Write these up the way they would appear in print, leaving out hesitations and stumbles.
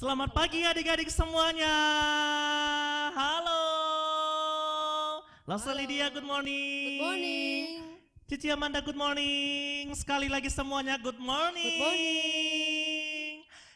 Selamat pagi adik-adik semuanya. Halo. Lasa Lydia, good morning. Good morning. Cici Amanda, good morning. Sekali lagi semuanya, good morning. Good morning.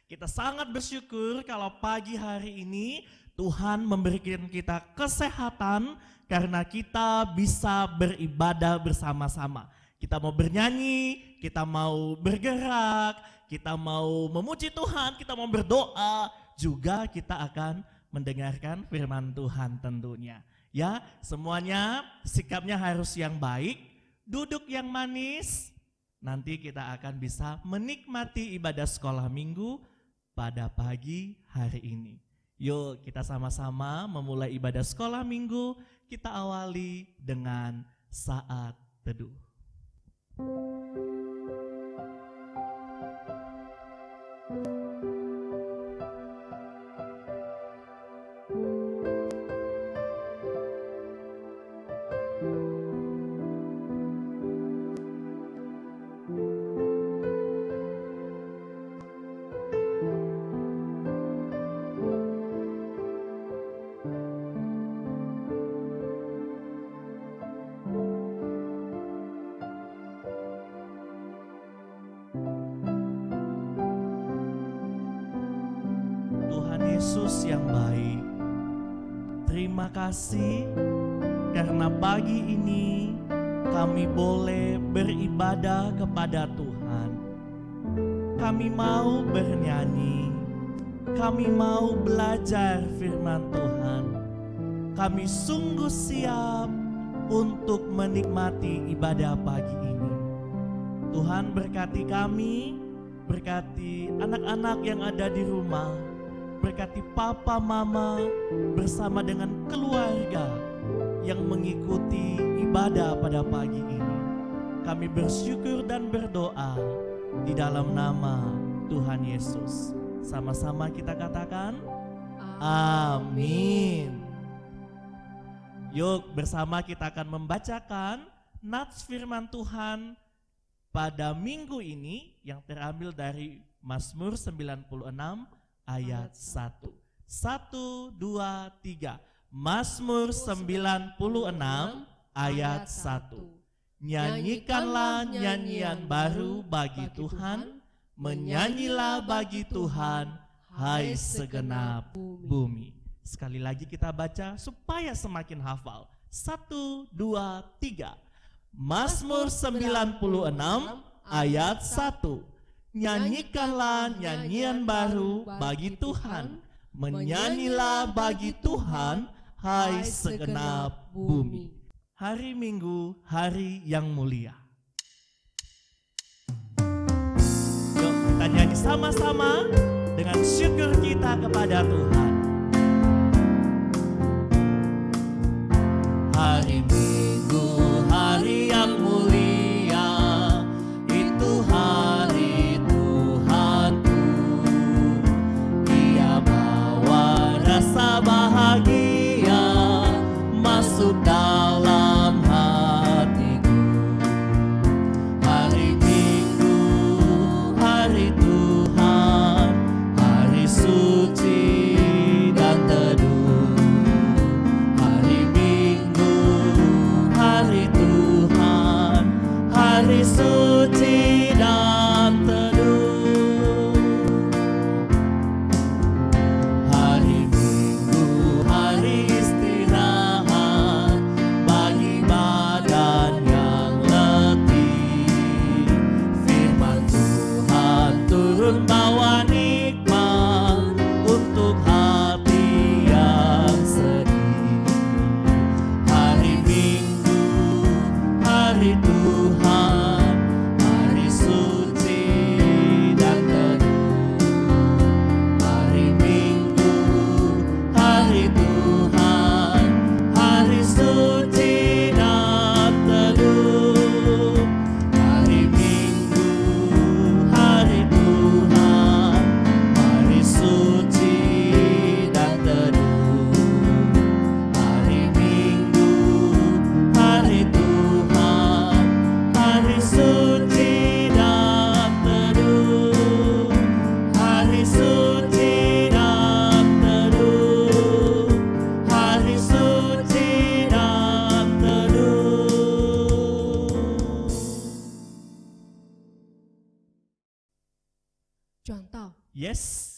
Kita sangat bersyukur kalau pagi hari ini Tuhan memberikan kita kesehatan karena kita bisa beribadah bersama-sama. Kita mau bernyanyi, kita mau bergerak, kita mau memuji Tuhan, kita mau berdoa, juga kita akan mendengarkan firman Tuhan tentunya. Ya, semuanya sikapnya harus yang baik, duduk yang manis, nanti kita akan bisa menikmati ibadah sekolah minggu pada pagi hari ini. Yuk kita sama-sama memulai ibadah sekolah minggu, kita awali dengan saat teduh. Yesus yang baik, terima kasih karena pagi ini kami boleh beribadah kepada Tuhan. Kami mau bernyanyi, kami mau belajar firman Tuhan. Kami sungguh siap untuk menikmati ibadah pagi ini. Tuhan berkati kami, berkati anak-anak yang ada di rumah, berkati papa mama bersama dengan keluarga yang mengikuti ibadah pada pagi ini. Kami bersyukur dan berdoa di dalam nama Tuhan Yesus. Sama-sama kita katakan amin. Yuk bersama kita akan membacakan nats firman Tuhan pada minggu ini yang terambil dari Mazmur 96 ayat 1. 1, 2, 3. Mazmur 96 ayat 1. Nyanyikanlah nyanyian baru bagi Tuhan, menyanyilah bagi Tuhan, hai segenap bumi. Sekali lagi kita baca supaya semakin hafal. 1, 2, 3. Mazmur 96 ayat 1. Nyanyikanlah nyanyian baru bagi Tuhan, menyanyilah bagi Tuhan, hai segenap bumi. Hari Minggu, hari yang mulia. Yuk kita nyanyi sama-sama dengan syukur kita kepada Tuhan. Hari Minggu, hari yang mulia, itu hari Tuhanku. Ia bawa rasa bahagia masuk dalam hatiku. Hari Minggu, hari Tuhan, hari suci dan teduh. Hari Minggu, hari Tuhan, hari suci dan teduh. Hari Minggu, hari istirahat Yes.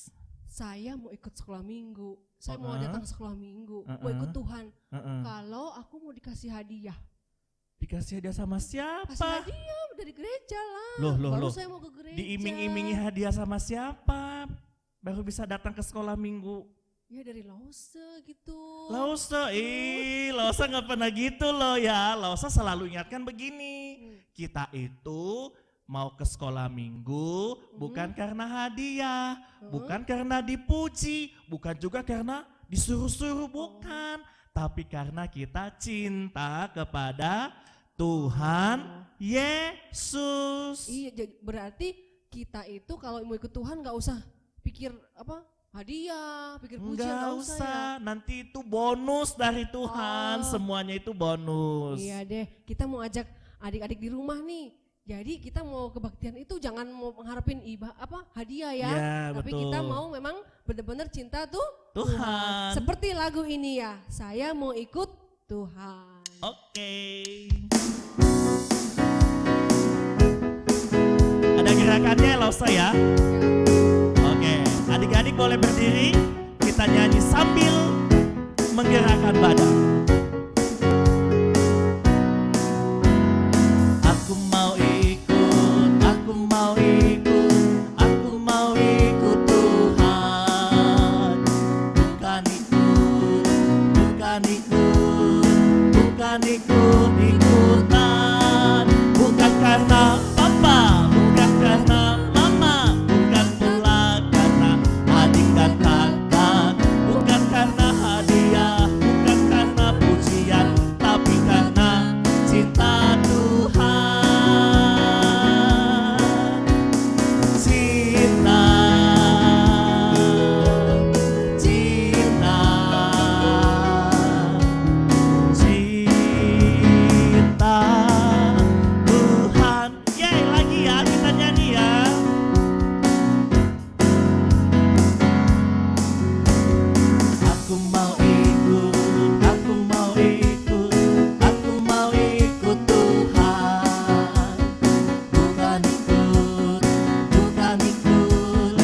Saya mau ikut sekolah minggu. Saya mau Uh-uh. datang sekolah minggu. Mau Uh-uh. ikut Tuhan. Uh-uh. Kalau aku mau dikasih hadiah. Dikasih hadiah sama Kasih siapa? hadiah dari gereja lah. Loh, Baru loh. saya mau ke gereja. Diiming-imingi hadiah sama siapa? Baru bisa datang ke sekolah minggu. Ya dari Lause gitu. Lausa nggak pernah gitu loh ya. Lausa selalu ingatkan begini. Kita itu mau ke sekolah minggu bukan karena hadiah, bukan karena dipuji, bukan juga karena disuruh-suruh, bukan. Tapi karena kita cinta kepada Tuhan Yesus. Iya, berarti kita itu kalau mau ikut Tuhan nggak usah pikir apa hadiah, pikir pujian, Enggak nggak usah. Ya. nanti itu bonus dari Tuhan, Oh. semuanya itu bonus. Iya deh, kita mau ajak adik-adik di rumah nih. Jadi kita mau kebaktian itu jangan mau mengharapin hadiah ya. Ya, Tapi betul. kita mau memang benar-benar cinta Tuhan. Seperti lagu ini ya, saya mau ikut Tuhan. Oke. Ada gerakannya Lausa ya. Oke, adik-adik boleh berdiri, kita nyanyi sambil menggerakkan badan. Aku mau ikut, aku mau ikut, aku mau ikut Tuhan. Bukan ikut, bukan ikut, bukan ikut-ikutan. Bukan karena papa, bukan karena mama, bukan pula karena adik dan kakak. Bukan karena hadiah, bukan karena pujian, tapi karena cinta Tuhan. Cinta, cinta, cinta Tuhan. Yeay, lagi ya, kita nyanyi ya. Aku mau ikut, aku mau ikut, aku mau ikut Tuhan. Bukan ikut, bukan ikut,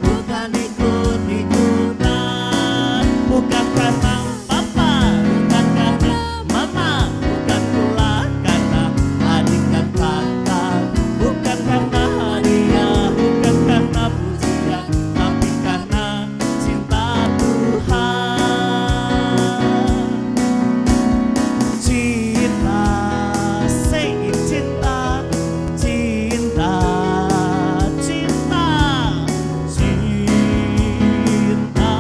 bukan ikut-ikutan. Bukan karena papa, bukan karena mama, bukan pula karena adik dan kakak. Bukan karena hadiah, bukan karena pujian, tapi karena cinta Tuhan. Cinta, say it, cinta, cinta, cinta, cinta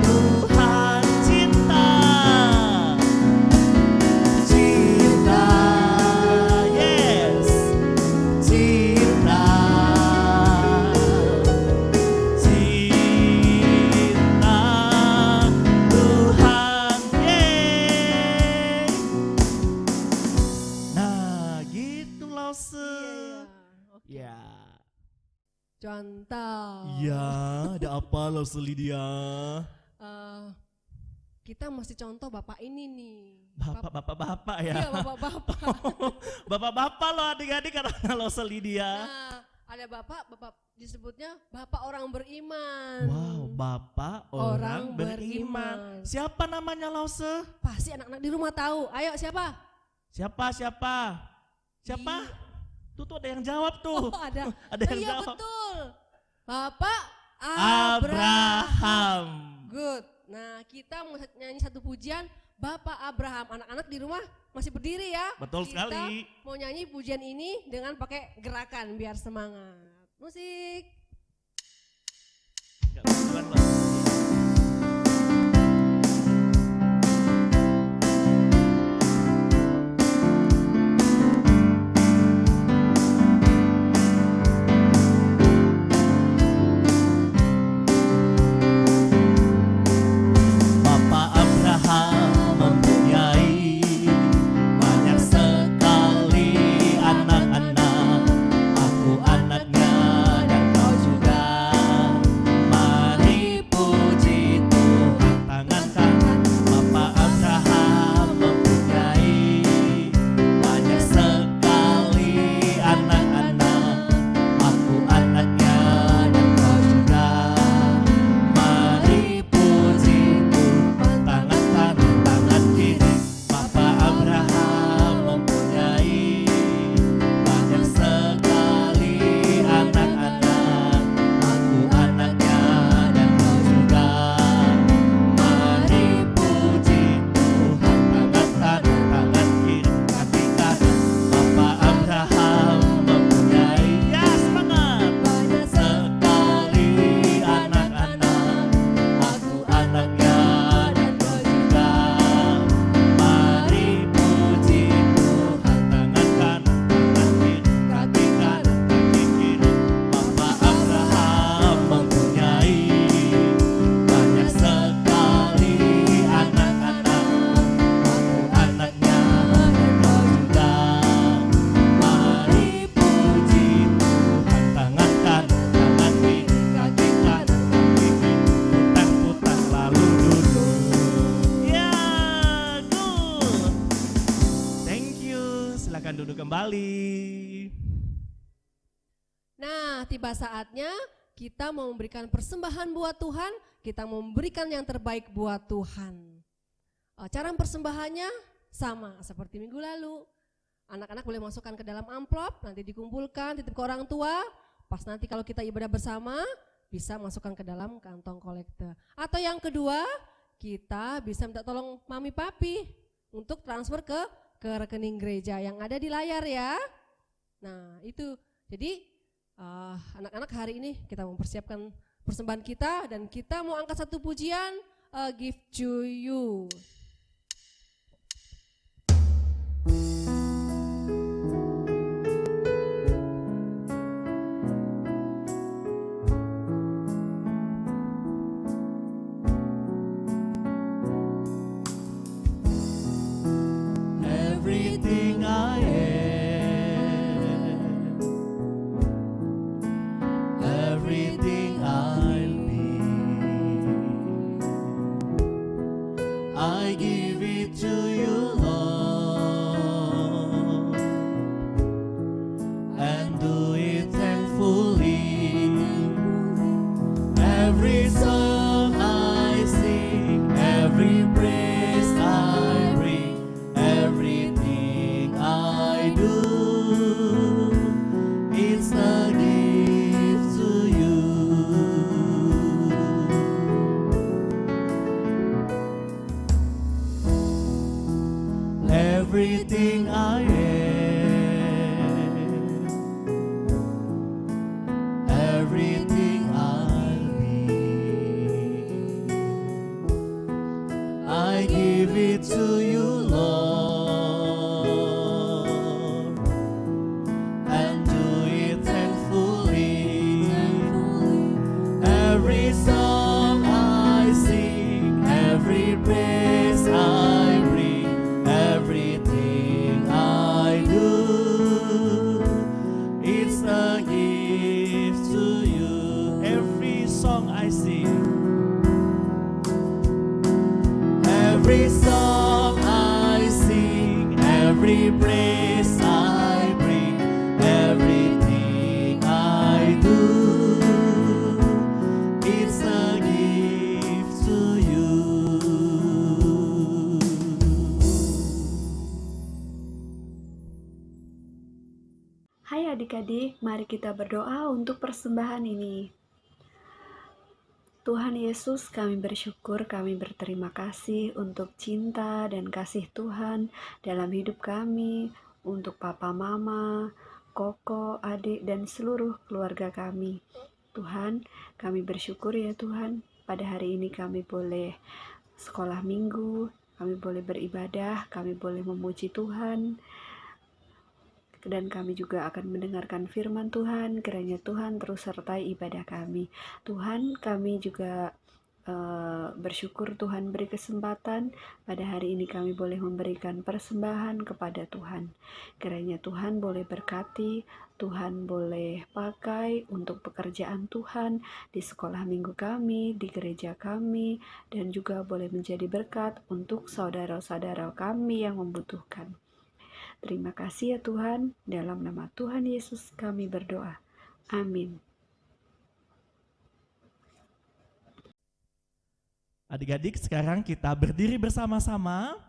Tuhan, cinta, cinta, yes, cinta, cinta Tuhan, yeay. Nah, gitu Lause. Iya, oke. Ya. Contoh. Ya, ada apa Lause Lydia? Kita mesti contoh bapak ini nih. Bapak-bapak ya. Iya, bapak-bapak. Bapak-bapak loh adik-adik karena Lause Lydia. Nah, ada bapak disebutnya bapak orang beriman. Wow, bapak orang beriman. Siapa namanya Lause? Pasti anak-anak di rumah tahu. Ayo siapa? Siapa? Siapa? Tuh ada yang jawab tuh. Oh ada. Ada yang Iya jawab. betul. Bapak Abraham. Good. Nah kita mau nyanyi satu pujian Bapak Abraham. Anak-anak di rumah masih berdiri ya. Betul Kita sekali. mau nyanyi pujian ini dengan pakai gerakan biar semangat. Musik. Nggak lucuan loh. Bapak Abraham mempunyai banyak sekali anak-anak. Aku anaknya dan kau juga. Mari Silakan duduk kembali. Nah, tiba saatnya kita mau memberikan persembahan buat Tuhan, kita mau memberikan yang terbaik buat Tuhan. Cara persembahannya sama seperti minggu lalu. Anak-anak boleh masukkan ke dalam amplop, nanti dikumpulkan, titip ke orang tua. Pas nanti kalau kita ibadah bersama, bisa masukkan ke dalam kantong kolektor. Atau yang kedua, kita bisa minta tolong mami papi untuk transfer ke rekening gereja yang ada di layar ya. Nah itu, jadi anak-anak hari ini kita mempersiapkan persembahan kita dan kita mau angkat satu pujian, Give to You. Everything I am, everything I'll be, I give it to you, Lord, and do it thankfully. Every song I sing, every praise I bring, everything I do, it's a gift to you. Everything I am, everything I'll be, I give it to you, Lord, and do it thankfully. Every song I sing, every praise I bring, everything I do, it's a gift to you. Every song I sing, every song I sing, every praise I bring, everything I do, it's a gift to you. Hai adik-adik, mari kita berdoa untuk persembahan ini. Tuhan Yesus, kami bersyukur, kami berterima kasih untuk cinta dan kasih Tuhan dalam hidup kami, untuk papa, mama, koko, adik, dan seluruh keluarga kami. Tuhan, kami bersyukur ya Tuhan, pada hari ini kami boleh sekolah minggu, kami boleh beribadah, kami boleh memuji Tuhan, dan kami juga akan mendengarkan firman Tuhan. Kiranya Tuhan terus sertai ibadah kami. Tuhan, kami juga bersyukur Tuhan beri kesempatan pada hari ini kami boleh memberikan persembahan kepada Tuhan. Kiranya Tuhan boleh berkati, Tuhan boleh pakai untuk pekerjaan Tuhan di sekolah minggu kami, di gereja kami, dan juga boleh menjadi berkat untuk saudara-saudara kami yang membutuhkan. Terima kasih ya Tuhan, dalam nama Tuhan Yesus kami berdoa. Amin. Adik-adik, sekarang kita berdiri bersama-sama.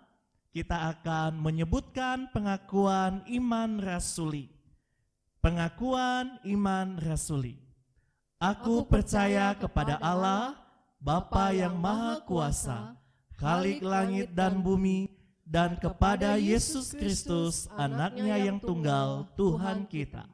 Kita akan menyebutkan pengakuan iman rasuli. Pengakuan iman rasuli. Aku percaya kepada Allah, Bapa yang Maha Kuasa, Khalik langit dan bumi, dan kepada Yesus Kristus, anaknya yang tunggal, Tuhan kita,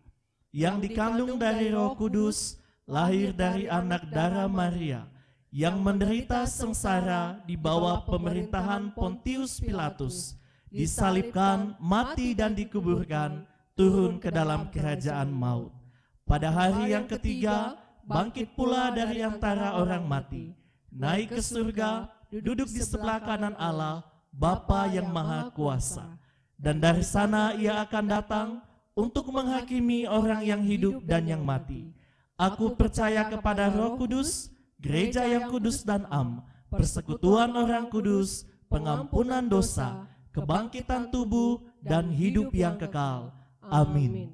yang dikandung dari Roh Kudus, lahir dari anak darah Maria, yang menderita sengsara di bawah pemerintahan Pontius Pilatus, disalibkan, mati dan dikuburkan, turun ke dalam kerajaan maut. Pada hari yang ketiga, bangkit pula dari antara orang mati, naik ke surga, duduk di sebelah kanan Allah, Bapa yang Maha Kuasa. Dan dari sana ia akan datang untuk menghakimi orang yang hidup dan yang mati. Aku percaya kepada Roh Kudus, gereja yang kudus dan am, persekutuan orang kudus, pengampunan dosa, kebangkitan tubuh, dan hidup yang kekal. Amin.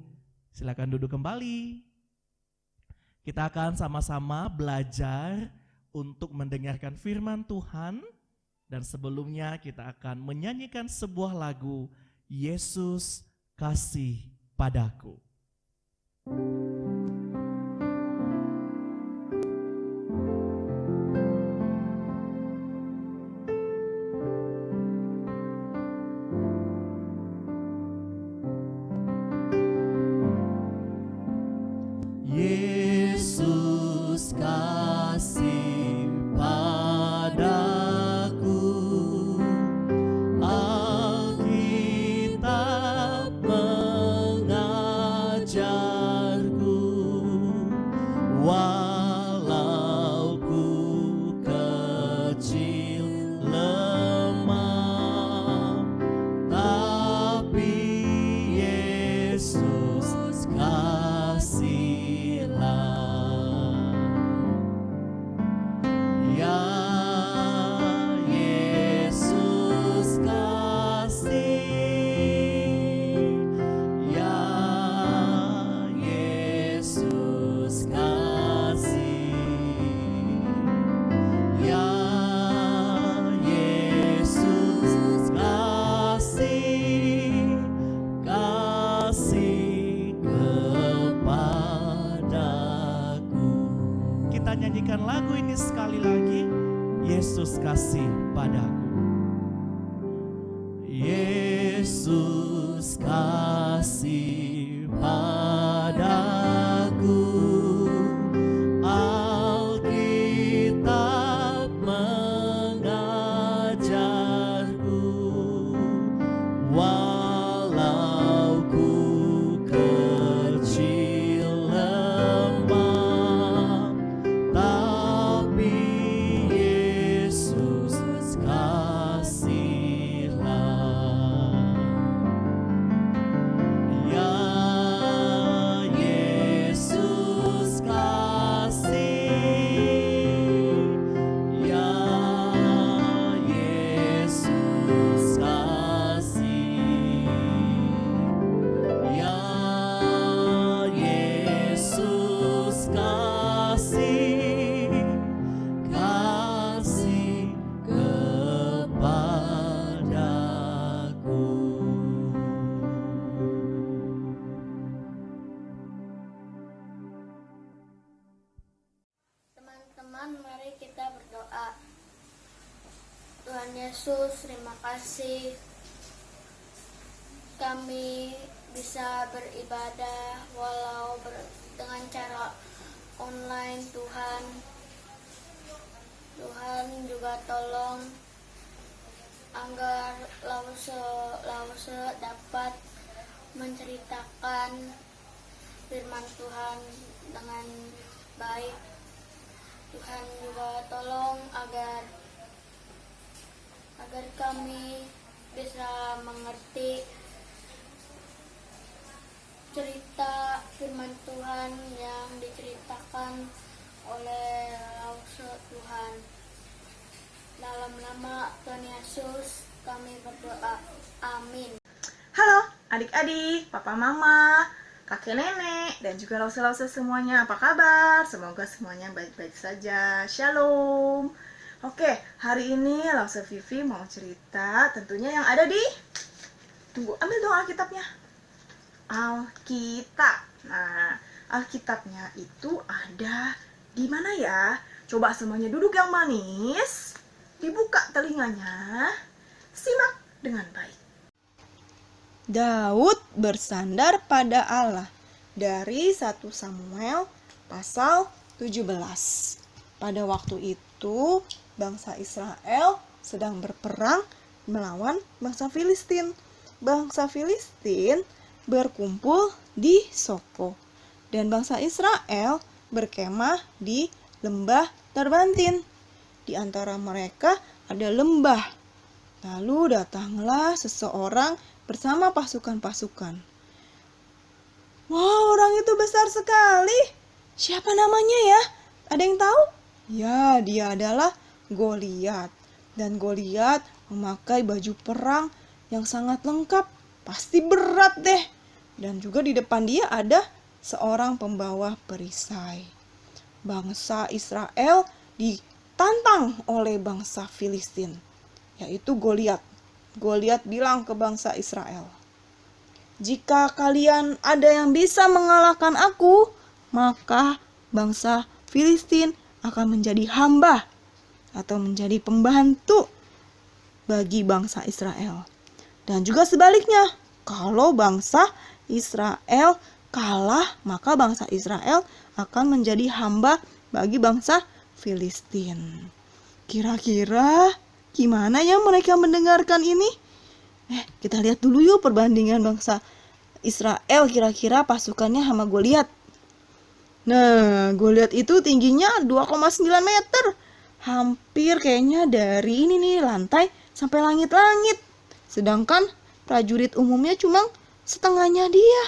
Silakan duduk kembali. Kita akan sama-sama belajar untuk mendengarkan firman Tuhan. Dan sebelumnya kita akan menyanyikan sebuah lagu, Yesus kasih padaku. Yesus kasih padaku, Alkitab mengajarku, walau ku kecil lemah, tapi Yesus kasihlah. Ya Yesus kasih, ya Yesus kasih, ya Yesus kasih, kasih kepadaku. Kita nyanyikan lagu ini sekali lagi, Yesus kasih padaku. Yesus kasih padaku, Alkitab mengajarku, walau ku kecil lemah, tapi Yesus kasihlah. Ya Yesus kasih, ya Yesus kasih, ya Yesus kasih, kasih kepadaku. Teman-teman, mari kita berdoa. Tuhan Yesus, terima kasih kami bisa beribadah walau dengan cara online. Tuhan juga tolong agar Lause dapat menceritakan firman Tuhan dengan baik. Tuhan juga tolong agar kami bisa mengerti cerita firman Tuhan yang diceritakan oleh Lause Tuhan. Dalam nama Tuhan Yesus kami berdoa. Amin. Halo adik-adik, papa mama, kakek nenek, dan juga lause-lause semuanya. Apa kabar? Semoga semuanya baik-baik saja. Shalom. Oke, hari ini Lause Vivi mau cerita tentunya yang ada di... Tunggu, ambil dong Alkitabnya. Alkitab. Nah, Alkitabnya itu ada di mana ya? Coba semuanya duduk yang manis, dibuka telinganya, simak dengan baik. Daud bersandar pada Allah dari 1 Samuel pasal 17. Pada waktu itu bangsa Israel sedang berperang melawan bangsa Filistin. Bangsa Filistin berkumpul di Soko dan bangsa Israel berkemah di lembah Terbantin. Di antara mereka ada lembah. Lalu datanglah seseorang bersama pasukan-pasukan. Wow, orang itu besar sekali. Siapa namanya ya? Ada yang tahu? Ya, dia adalah Goliat. Dan Goliat memakai baju perang yang sangat lengkap. pasti berat deh. Dan juga di depan dia ada seorang pembawa perisai. Bangsa Israel ditantang oleh bangsa Filistin, yaitu Goliat. Goliat bilang ke bangsa Israel, "Jika kalian ada yang bisa mengalahkan aku, maka bangsa Filistin akan menjadi hamba atau menjadi pembantu bagi bangsa Israel. Dan juga sebaliknya, kalau bangsa Israel kalah, maka bangsa Israel akan menjadi hamba bagi bangsa Filistin." Kira-kira gimana ya mereka mendengarkan ini? Kita lihat dulu yuk perbandingan bangsa Israel kira-kira pasukannya sama Goliat. Nah, Goliat itu tingginya 2,9 meter. Hampir kayaknya dari ini nih lantai sampai langit-langit. Sedangkan prajurit umumnya cuma setengahnya dia.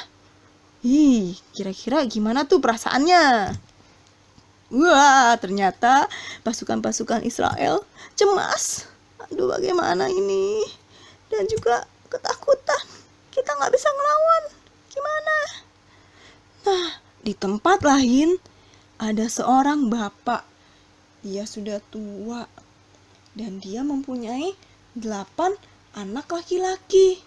Kira-kira gimana tuh perasaannya? Wah, ternyata pasukan-pasukan Israel cemas. Aduh, bagaimana ini? Dan juga ketakutan. Kita nggak bisa ngelawan. Gimana? Nah, di tempat lain ada seorang bapak. Dia sudah tua dan dia mempunyai 8 anak laki-laki.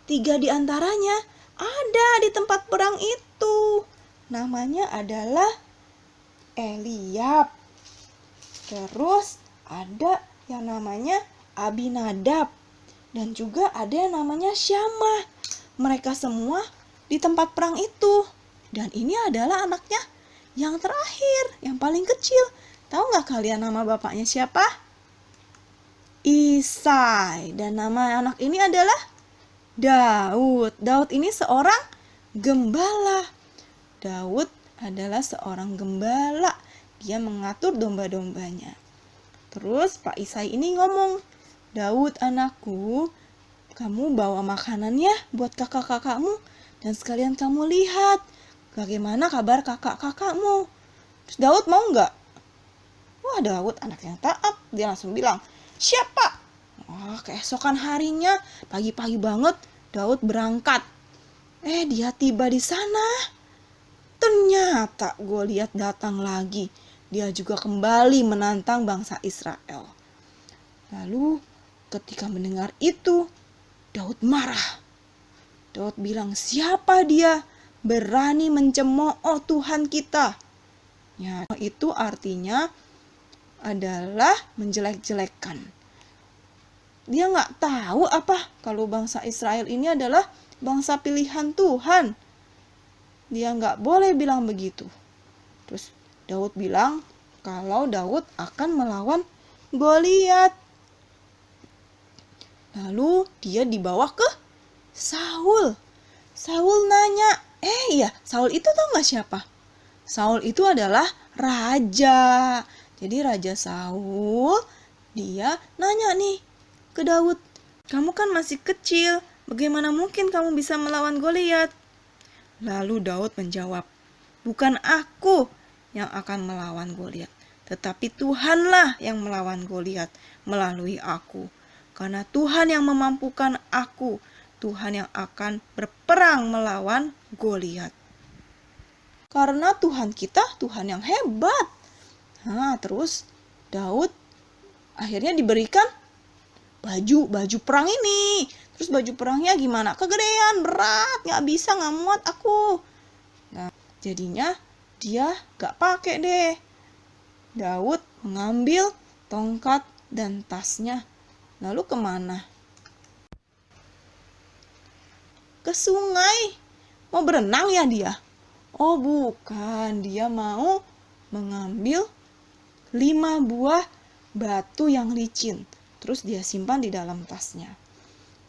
3 di antaranya ada di tempat perang itu. Namanya adalah Eliab. Terus ada yang namanya Abinadab. Dan juga ada yang namanya Syama. Mereka semua di tempat perang itu. Dan ini adalah anaknya yang terakhir, yang paling kecil. Tahu nggak kalian nama bapaknya siapa? Isai. Dan nama anak ini adalah Daud. Daud ini seorang gembala. Daud adalah seorang gembala. Dia mengatur domba-dombanya. Terus Pak Isai ini ngomong, "Daud anakku, kamu bawa makanannya buat kakak-kakakmu. Dan sekalian kamu lihat bagaimana kabar kakak-kakakmu." Terus Daud mau nggak? Wah, Daud anak yang taat. Dia langsung bilang, "Siap, Pak." Keesokan harinya, pagi-pagi banget, Daud berangkat. Dia tiba di sana. Ternyata Goliat datang lagi. Dia juga kembali menantang bangsa Israel. Lalu ketika mendengar itu, Daud marah. Daud bilang, "Siapa dia berani mencemooh Tuhan kita?" Ya, itu artinya adalah menjelek-jelekan. Dia nggak tahu apa kalau bangsa Israel ini adalah bangsa pilihan Tuhan. Dia nggak boleh bilang begitu. Terus Daud bilang kalau Daud akan melawan Goliat. Lalu dia dibawa ke Saul. Saul nanya, Saul itu tahu nggak siapa? Saul itu adalah raja. Jadi Raja Saul, dia nanya nih ke Daud, "Kamu kan masih kecil, bagaimana mungkin kamu bisa melawan Goliat?" Lalu Daud menjawab, "Bukan aku yang akan melawan Goliat, tetapi Tuhanlah yang melawan Goliat melalui aku. Karena Tuhan yang memampukan aku, Tuhan yang akan berperang melawan Goliat." Karena Tuhan kita Tuhan yang hebat. Terus Daud akhirnya diberikan baju perang ini. Terus baju perangnya gimana? Kegedean, berat, nggak bisa, nggak muat aku. Nah, jadinya dia nggak pakai deh. Daud mengambil tongkat dan tasnya. Lalu kemana? Ke sungai. Mau berenang ya dia? Oh bukan, dia mau mengambil 5 buah batu yang licin. Terus dia simpan di dalam tasnya.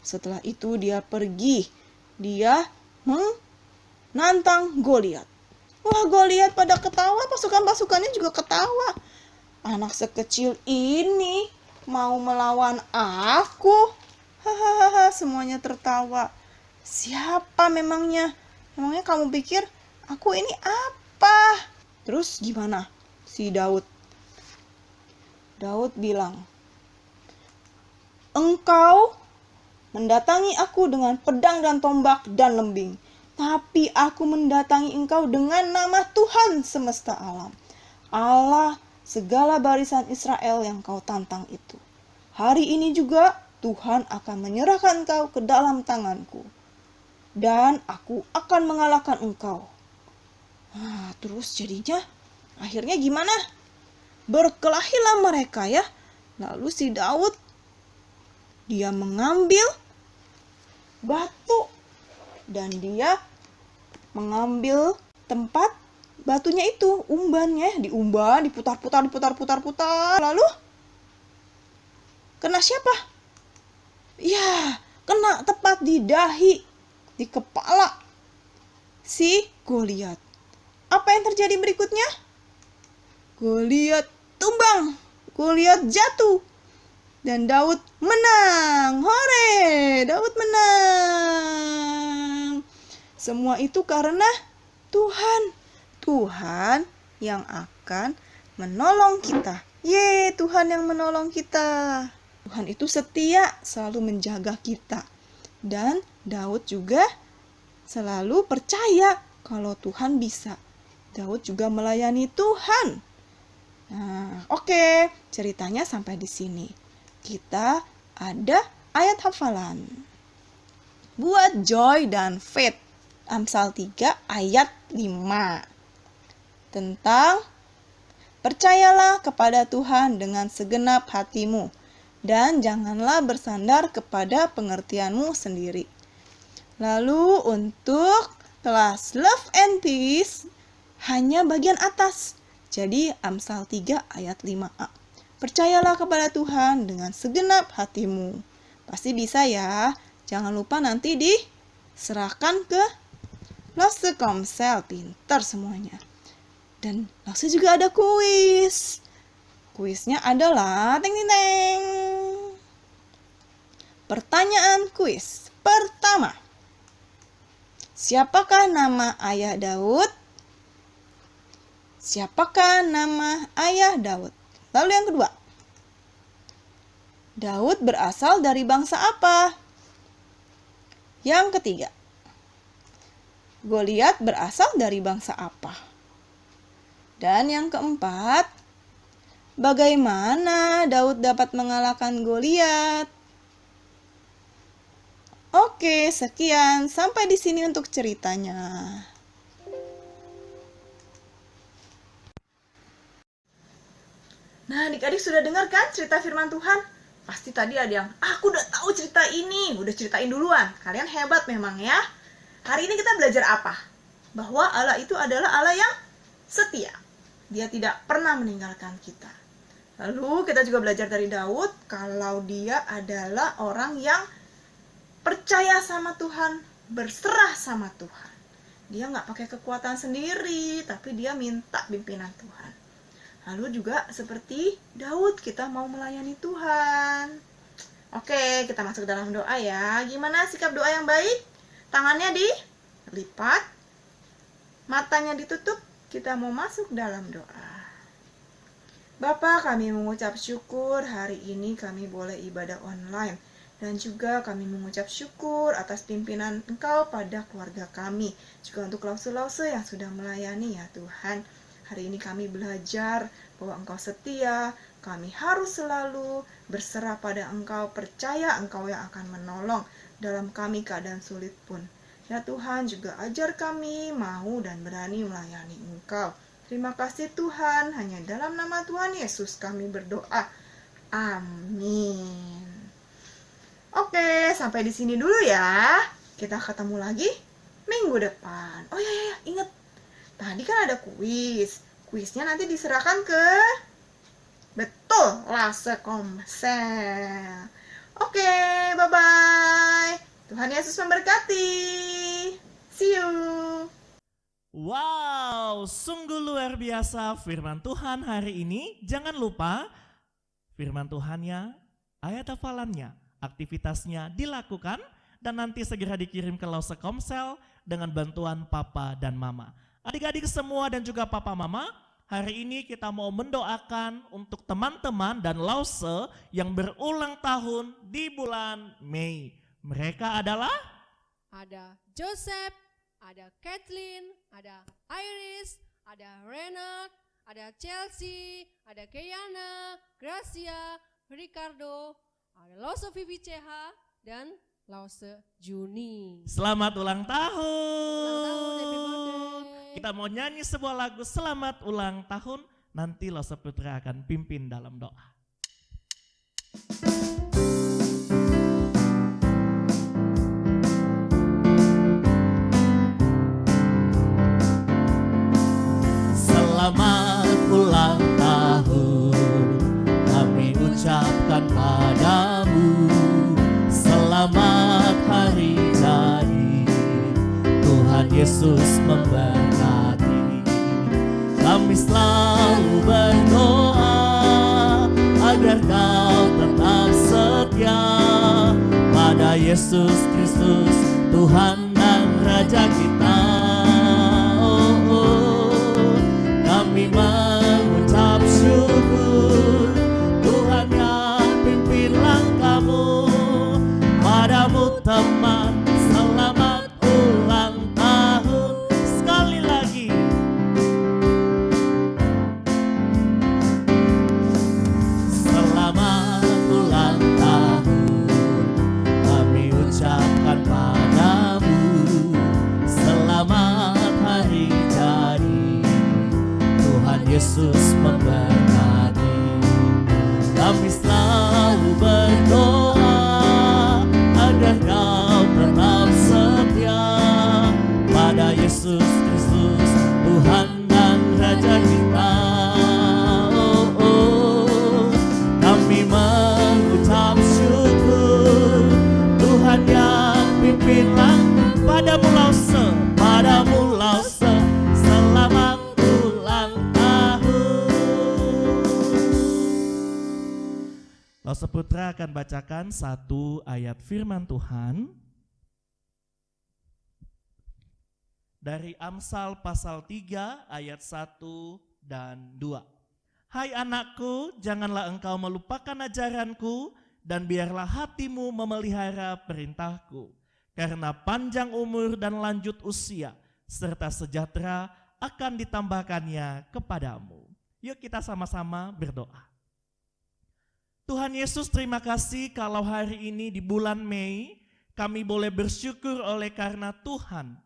Setelah itu dia pergi. Dia menantang Goliat. Wah, Goliat pada ketawa, pasukan-pasukannya juga ketawa. Anak sekecil ini mau melawan aku. Hahaha, semuanya tertawa. Siapa memangnya? Memangnya kamu pikir aku ini apa? Terus gimana si Daud? Daud bilang, "Engkau mendatangi aku dengan pedang dan tombak dan lembing. Tapi aku mendatangi engkau dengan nama Tuhan semesta alam, Allah segala barisan Israel yang kau tantang itu. Hari ini juga Tuhan akan menyerahkan engkau ke dalam tanganku, dan aku akan mengalahkan engkau. Nah, terus jadinya akhirnya gimana? Berkelahilah mereka ya. Lalu si Daud, dia mengambil batu dan dia mengambil tempat batunya itu, umbannya, diumban, diputar-putar. Lalu kena siapa? Ya, kena tepat di dahi, di kepala si Goliat. Apa yang terjadi berikutnya? Goliat tumbang, Goliat jatuh, dan Daud menang. Hore, Daud menang. Semua itu karena Tuhan. Tuhan yang akan menolong kita. Tuhan yang menolong kita. Tuhan itu setia, selalu menjaga kita. Dan Daud juga selalu percaya kalau Tuhan bisa. Daud juga melayani Tuhan. Nah, oke, ceritanya sampai di sini. Kita ada ayat hafalan. Buat Joy dan Faith, Amsal 3 ayat 5. Tentang percayalah kepada Tuhan dengan segenap hatimu, dan janganlah bersandar kepada pengertianmu sendiri. Lalu untuk kelas Love and Peace, hanya bagian atas. Jadi Amsal 3 ayat 5a. Percayalah kepada Tuhan dengan segenap hatimu. Pasti bisa ya. Jangan lupa nanti diserahkan ke Lause Komsel. Pintar semuanya. Dan Lause juga ada kuis. Kuisnya adalah teng. Pertanyaan kuis pertama. Siapakah nama ayah Daud? Siapakah nama ayah Daud? Lalu yang kedua. Daud berasal dari bangsa apa? Yang ketiga. Goliat berasal dari bangsa apa? Dan yang keempat. Bagaimana Daud dapat mengalahkan Goliat? Oke, sekian. Sampai di sini untuk ceritanya. Nah, adik-adik sudah dengar kan cerita firman Tuhan? Pasti tadi ada yang, aku udah tahu cerita ini, udah ceritain duluan. Kalian hebat memang ya. Hari ini kita belajar apa? Bahwa Allah itu adalah Allah yang setia. Dia tidak pernah meninggalkan kita. Lalu kita juga belajar dari Daud, kalau dia adalah orang yang percaya sama Tuhan, berserah sama Tuhan. Dia nggak pakai kekuatan sendiri, tapi dia minta pimpinan Tuhan. Lalu juga seperti Daud, kita mau melayani Tuhan. Oke, kita masuk dalam doa ya. Gimana sikap doa yang baik? Tangannya dilipat, matanya ditutup, kita mau masuk dalam doa. Bapa, kami mengucap syukur hari ini kami boleh ibadah online. Dan juga kami mengucap syukur atas pimpinan Engkau pada keluarga kami. Juga untuk lause-lause yang sudah melayani ya Tuhan. Hari ini kami belajar bahwa Engkau setia, kami harus selalu berserah pada Engkau, percaya Engkau yang akan menolong dalam kami keadaan sulit pun. Ya Tuhan, juga ajar kami mau dan berani melayani Engkau. Terima kasih Tuhan, hanya dalam nama Tuhan Yesus kami berdoa. Amin. Oke, sampai di sini dulu ya. Kita ketemu lagi minggu depan. Oh ya, ingat. Tadi kan ada kuis. Kuisnya nanti diserahkan ke Lause Komsel. Oke, bye-bye. Tuhan Yesus memberkati. See you. Wow, sungguh luar biasa firman Tuhan hari ini. Jangan lupa firman Tuhannya, ayat hafalannya, aktivitasnya dilakukan dan nanti segera dikirim ke Lause Komsel dengan bantuan Papa dan Mama. Adik-adik semua dan juga Papa Mama, hari ini kita mau mendoakan untuk teman-teman dan Lause yang berulang tahun di bulan Mei. Mereka adalah Ada Joseph, ada Kathleen, ada Iris, ada Renat, ada Chelsea, ada Keyana, Gracia, Ricardo, ada Lause Vivi CH, dan Lause Juni. selamat ulang tahun. Ulang tahun, happy birthday. Kita mau nyanyi sebuah lagu selamat ulang tahun. Nanti Lause Putra akan pimpin dalam doa. Selamat ulang tahun kami ucapkan padamu. Selamat hari jadi, Tuhan Yesus memberkati. Kami selalu berdoa agar kau tetap setia pada Yesus Kristus, Tuhan dan Raja kita. Kami mengucap syukur, Tuhan yang pimpin langkahmu. Padamu teman, selamat ulang tahun. Sekali lagi. Selamat ulang tahun kami ucapkan padamu. Selamat hari jadi, Tuhan Yesus memberkati. Kami selalu berdoa agar kau tetap setia pada Yesus Kristus, Tuhan dan Raja kita. Kami mengucap syukur, Tuhan yang pimpin langkah. Padamu Lause, selamat ulang tahun. Lause Putra akan bacakan satu ayat firman Tuhan dari Amsal pasal 3 ayat 1 dan 2. Hai anakku, janganlah engkau melupakan ajaranku dan biarlah hatimu memelihara perintahku. Karena panjang umur dan lanjut usia serta sejahtera akan ditambahkannya kepadamu. Yuk kita sama-sama berdoa. Tuhan Yesus, terima kasih kalau hari ini di bulan Mei kami boleh bersyukur oleh karena Tuhan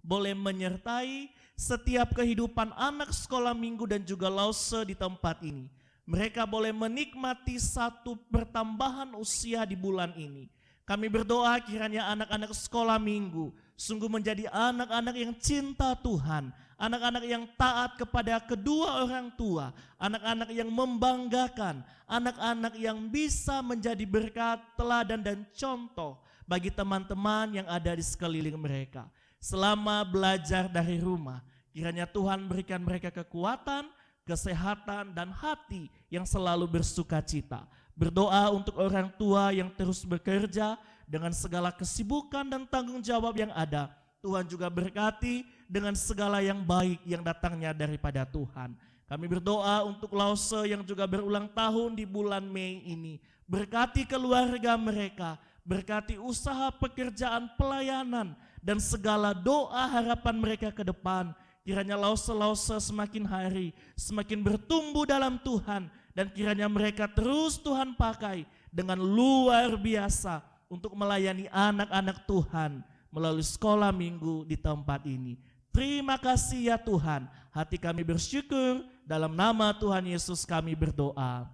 boleh menyertai setiap kehidupan anak sekolah minggu dan juga Lause di tempat ini. Mereka boleh menikmati satu pertambahan usia di bulan ini. Kami berdoa kiranya anak-anak sekolah minggu sungguh menjadi anak-anak yang cinta Tuhan, anak-anak yang taat kepada kedua orang tua, anak-anak yang membanggakan, anak-anak yang bisa menjadi berkat, teladan dan contoh bagi teman-teman yang ada di sekeliling mereka. Selama belajar dari rumah, kiranya Tuhan berikan mereka kekuatan, kesehatan dan hati yang selalu bersuka cita. Berdoa untuk orang tua yang terus bekerja dengan segala kesibukan dan tanggung jawab yang ada. Tuhan juga berkati dengan segala yang baik yang datangnya daripada Tuhan. Kami berdoa untuk Lause yang juga berulang tahun di bulan Mei ini. Berkati keluarga mereka, berkati usaha pekerjaan pelayanan dan segala doa harapan mereka ke depan. Kiranya Lause semakin hari semakin bertumbuh dalam Tuhan. Dan kiranya mereka terus Tuhan pakai dengan luar biasa untuk melayani anak-anak Tuhan melalui sekolah minggu di tempat ini. Terima kasih ya Tuhan, hati kami bersyukur, dalam nama Tuhan Yesus kami berdoa.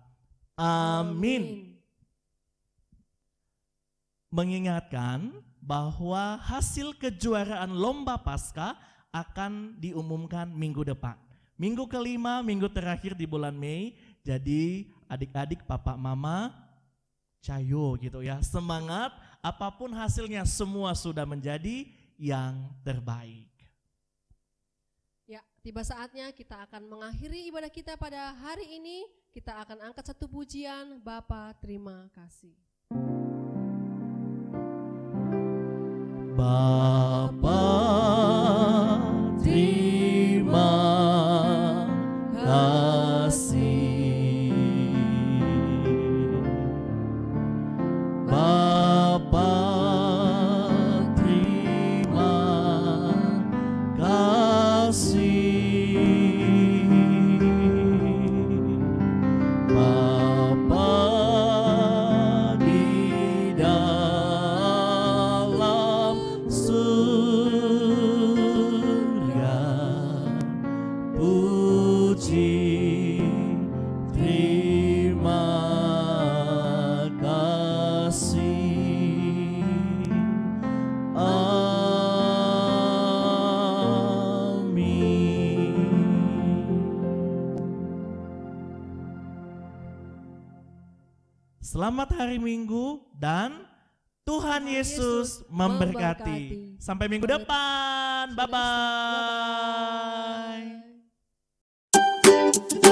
Amin. Mengingatkan bahwa hasil kejuaraan lomba Paskah akan diumumkan minggu depan. Minggu kelima, minggu terakhir di bulan Mei. Jadi adik-adik, papa, mama, cayo gitu ya. Semangat, apapun hasilnya semua sudah menjadi yang terbaik. Ya, tiba saatnya kita akan mengakhiri ibadah kita pada hari ini. Kita akan angkat satu pujian, Bapa terima kasih. Bapa terima kasih. Bapa Selamat hari Minggu dan Tuhan Yesus memberkati. Sampai minggu depan. Bye-bye. Bye-bye.